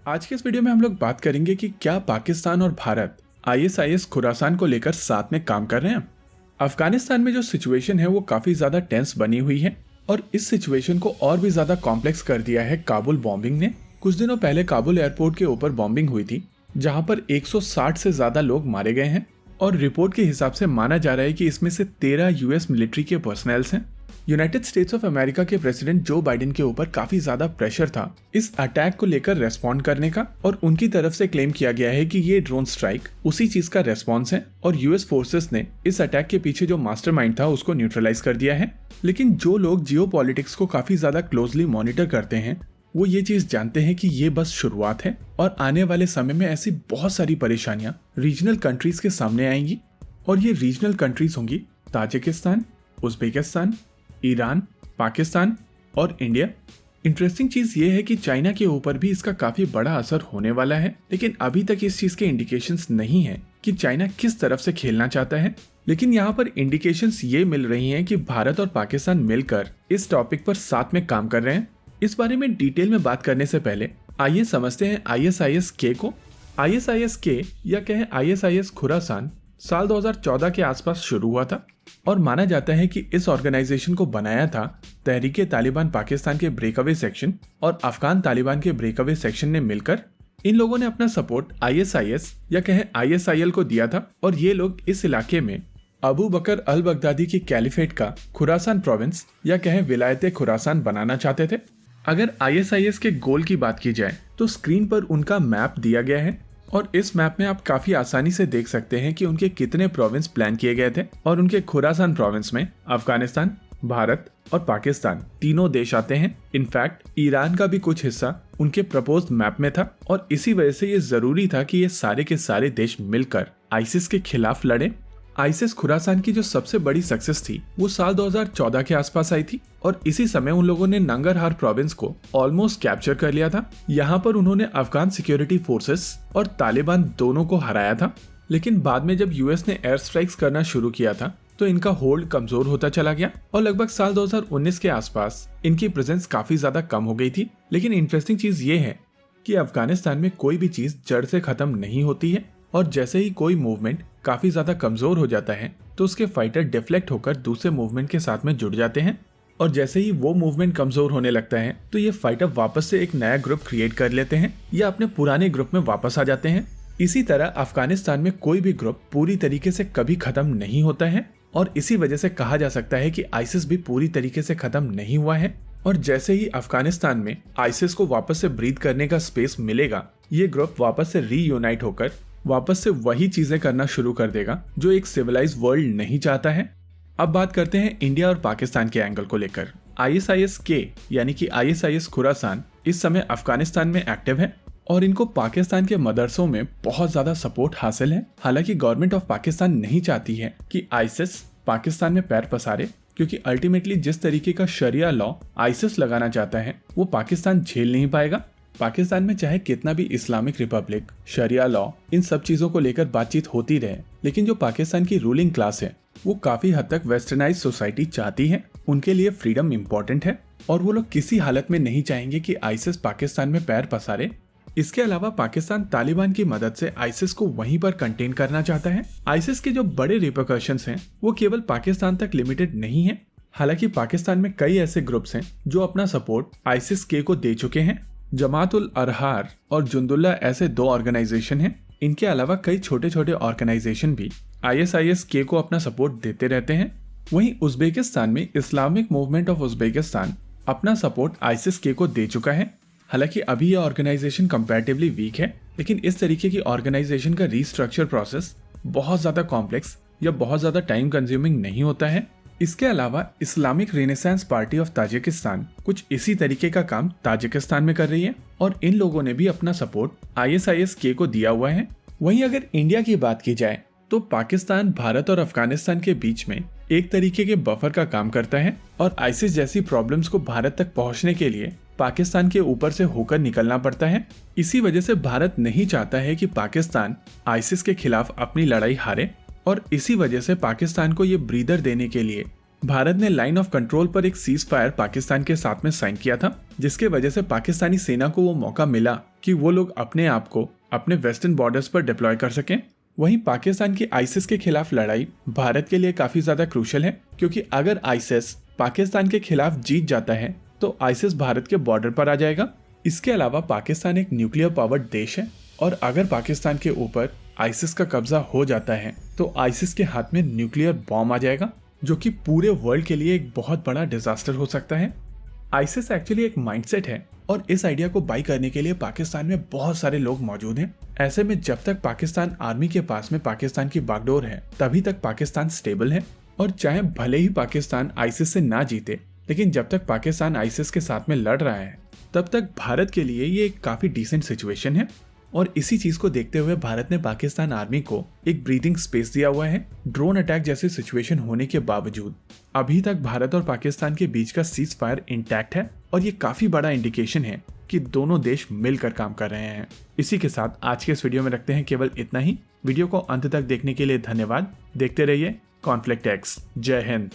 आज के इस वीडियो में हम लोग बात करेंगे कि क्या पाकिस्तान और भारत आईएसआईएस खुरासान को लेकर साथ में काम कर रहे हैं। अफगानिस्तान में जो सिचुएशन है वो काफी ज्यादा टेंस बनी हुई है और इस सिचुएशन को और भी ज्यादा कॉम्प्लेक्स कर दिया है काबुल बॉम्बिंग ने। कुछ दिनों पहले काबुल एयरपोर्ट के ऊपर बॉम्बिंग हुई थी जहां पर 160 से ज्यादा लोग मारे गए हैं और रिपोर्ट के हिसाब से माना जा रहा है कि इसमें से 13 यूएस मिलिट्री के पर्सनल्स हैं। यूनाइटेड स्टेट्स ऑफ अमेरिका के प्रेसिडेंट जो बाइडेन के ऊपर काफी ज्यादा प्रेशर था इस अटैक को लेकर रेस्पॉन्ड करने का और उनकी तरफ से क्लेम किया गया है कि ये ड्रोन स्ट्राइक उसी चीज का रेस्पॉन्स है और यूएस फोर्सेस ने इस अटैक के पीछे जो मास्टरमाइंड था उसको न्यूट्रलाइज कर दिया है। लेकिन जो लोग जियोपॉलिटिक्स को काफी ज्यादा क्लोजली मॉनिटर करते हैं वो ये चीज जानते हैं कि ये बस शुरुआत है और आने वाले समय में ऐसी बहुत सारी परेशानियां रीजनल कंट्रीज के सामने आएंगी और ये रीजनल कंट्रीज होंगी ताजिकिस्तान, उज्बेकिस्तान, ईरान, पाकिस्तान और इंडिया। इंटरेस्टिंग चीज ये है कि चाइना के ऊपर भी इसका काफी बड़ा असर होने वाला है, लेकिन अभी तक इस चीज के इंडिकेशंस नहीं है कि चाइना किस तरफ से खेलना चाहता है। लेकिन यहाँ पर इंडिकेशंस ये मिल रही हैं कि भारत और पाकिस्तान मिलकर इस टॉपिक पर साथ में काम कर रहे हैं। इस बारे में डिटेल में बात करने से पहले आइए समझते हैं आईएसआईएस के को। आईएसआईएस के या कहें आईएसआईएस खुरासान साल 2014 के आसपास शुरू हुआ था और माना जाता है कि इस ऑर्गेनाइजेशन को बनाया था तहरीके तालिबान पाकिस्तान के ब्रेकअवे सेक्शन और अफगान तालिबान के ब्रेकअवे सेक्शन ने मिलकर। इन लोगों ने अपना सपोर्ट आईएसआईएस या कहें आईएसआईएल को दिया था और ये लोग इस इलाके में अबू बकर अल बगदादी की कैलिफेट का खुरासान प्रोविंस या कहें विलायत खुरासान बनाना चाहते थे। अगर आईएसआईएस के गोल की बात की जाए तो स्क्रीन पर उनका मैप दिया गया है और इस मैप में आप काफी आसानी से देख सकते हैं कि उनके कितने प्रोविंस प्लान किए गए थे और उनके खुरासान प्रोविंस में अफगानिस्तान, भारत और पाकिस्तान तीनों देश आते हैं। इनफैक्ट ईरान का भी कुछ हिस्सा उनके प्रपोज्ड मैप में था और इसी वजह से ये जरूरी था कि ये सारे के सारे देश मिलकर आईसिस के खिलाफ लड़े। आईसिस खुरासान की जो सबसे बड़ी सक्सेस थी वो साल 2014 के आसपास आई थी और इसी समय उन लोगों ने नंगरहार प्रोविंस को ऑलमोस्ट कैप्चर कर लिया था। यहाँ पर उन्होंने अफगान सिक्योरिटी फोर्सेस और तालिबान दोनों को हराया था। लेकिन बाद में जब यूएस ने एयर स्ट्राइक्स करना शुरू किया था तो इनका होल्ड कमजोर होता चला गया और लगभग साल 2019 के आसपास इनकी प्रेजेंस काफी ज्यादा कम हो गई थी। लेकिन इंटरेस्टिंग चीज ये है कि अफगानिस्तान में कोई भी चीज जड़ से खत्म नहीं होती है और जैसे ही कोई मूवमेंट काफी ज्यादा कमजोर हो जाता है तो उसके फाइटर डिफ्लेक्ट होकर दूसरे मूवमेंट के साथ में जुड़ जाते हैं और जैसे ही वो मूवमेंट कमजोर होने लगता है तो ये फाइटर वापस से एक नया ग्रुप क्रिएट कर लेते हैं या अपने पुराने ग्रुप में वापस आ जाते हैं। इसी तरह अफगानिस्तान में कोई भी ग्रुप पूरी तरीके से कभी खत्म नहीं होता है और इसी वजह से कहा जा सकता है कि आईसिस भी पूरी तरीके से खत्म नहीं हुआ है। और जैसे ही अफगानिस्तान में आईसिस को वापस से ब्रीथ करने का स्पेस मिलेगा ये ग्रुप वापस से रीयूनाइट होकर वापस से वही चीजें करना शुरू कर देगा जो एक सिविलाइज वर्ल्ड नहीं चाहता है। अब बात करते हैं इंडिया और पाकिस्तान के एंगल को लेकर। आईएसआईएस के यानी कि आईएसआईएस खुरासान इस समय अफगानिस्तान में एक्टिव है और इनको पाकिस्तान के मदरसों में बहुत ज्यादा सपोर्ट हासिल है। हालांकि गवर्नमेंट ऑफ पाकिस्तान नहीं चाहती है कि आईसिस पाकिस्तान में पैर पसारे क्योंकि अल्टीमेटली जिस तरीके का शरिया लॉ आईसिस लगाना चाहता है वो पाकिस्तान झेल नहीं पाएगा। पाकिस्तान में चाहे कितना भी इस्लामिक रिपब्लिक, शरिया लॉ, इन सब चीजों को लेकर बातचीत होती रहे, लेकिन जो पाकिस्तान की रूलिंग क्लास है वो काफी हद तक वेस्टर्नाइज सोसाइटी चाहती है। उनके लिए फ्रीडम इंपॉर्टेंट है और वो लोग किसी हालत में नहीं चाहेंगे कि आईसिस पाकिस्तान में पैर पसारे। इसके अलावा पाकिस्तान तालिबान की मदद से आईसिस को वहीं पर कंटेन करना चाहता है। आईसिस के जो बड़े रिपरकशंस हैं वो केवल पाकिस्तान तक लिमिटेड नहीं है। हालांकि पाकिस्तान में कई ऐसे ग्रुप्स हैं जो अपना सपोर्ट आईसिस के को दे चुके हैं। जमातुल अरहार और जुंदुल्ला ऐसे दो ऑर्गेनाइजेशन हैं। इनके अलावा कई छोटे छोटे ऑर्गेनाइजेशन भी आईएसआईएस के को अपना सपोर्ट देते रहते हैं। वहीं उज्बेकिस्तान में इस्लामिक मूवमेंट ऑफ उज्बेकिस्तान अपना सपोर्ट आईसिस के को दे चुका है। हालांकि अभी यह ऑर्गेनाइजेशन कंपैरेटिवली वीक है, लेकिन इस तरीके की ऑर्गेनाइजेशन का रीस्ट्रक्चर प्रोसेस बहुत ज्यादा कॉम्प्लेक्स या बहुत ज्यादा टाइम कंज्यूमिंग नहीं होता है। इसके अलावा Islamic renaissance party of Tajikistan कुछ इसी तरीके का काम ताजिकिस्तान में कर रही है और इन लोगों ने भी अपना सपोर्ट आईएसआईएस के को दिया हुआ है। वहीं अगर इंडिया की बात की जाए तो पाकिस्तान भारत और अफगानिस्तान के बीच में एक तरीके के बफर का काम करता है और आईसिस जैसी प्रॉब्लम्स को भारत तक पहुंचने के लिए पाकिस्तान के ऊपर से होकर निकलना पड़ता है। इसी वजह से भारत नहीं चाहता है कि पाकिस्तान आईसिस के खिलाफ अपनी लड़ाई हारे और इसी वजह से पाकिस्तान को ये ब्रीदर देने के लिए भारत ने लाइन ऑफ कंट्रोल पर एक सीज फायर पाकिस्तान के साथ में साइन किया था, जिसके वजह से पाकिस्तानी सेना को वो मौका मिला कि वो लोग अपने आप को अपने वेस्टर्न बॉर्डर्स पर डिप्लॉय कर सकें। वहीं पाकिस्तान की आईसिस के खिलाफ लड़ाई भारत के लिए काफी ज्यादा क्रूशल है, क्योंकि अगर आईसिस पाकिस्तान के खिलाफ जीत जाता है तो आईसिस भारत के बॉर्डर पर आ जाएगा। इसके अलावा पाकिस्तान एक न्यूक्लियर पावर्ड देश है, और अगर पाकिस्तान के ऊपर आईसिस का कब्जा हो जाता है तो आईसिस के हाथ में न्यूक्लियर बॉम्ब आ जाएगा, जो कि पूरे वर्ल्ड के लिए एक बहुत बड़ा डिजास्टर हो सकता है। आईसिस एक्चुअली एक माइंडसेट है, और इस आइडिया को बाई करने के लिए पाकिस्तान में बहुत सारे लोग मौजूद हैं। ऐसे में जब तक पाकिस्तान आर्मी के पास में पाकिस्तान की बागडोर है, तभी तक पाकिस्तान स्टेबल है। और चाहे भले ही पाकिस्तान आईसिस से ना जीते, लेकिन जब तक पाकिस्तान आईसिस के साथ में लड़ रहा है, तब तक भारत के लिए ये एक काफी डिसेंट सिचुएशन है। और इसी चीज को देखते हुए भारत ने पाकिस्तान आर्मी को एक ब्रीदिंग स्पेस दिया हुआ है। ड्रोन अटैक जैसी सिचुएशन होने के बावजूद अभी तक भारत और पाकिस्तान के बीच का सीज फायर इंटैक्ट है, और ये काफी बड़ा इंडिकेशन है कि दोनों देश मिलकर काम कर रहे हैं। इसी के साथ आज के इस वीडियो में रखते हैं केवल इतना ही। वीडियो को अंत तक देखने के लिए धन्यवाद। देखते रहिए कॉन्फ्लिक्ट एक्स। जय हिंद।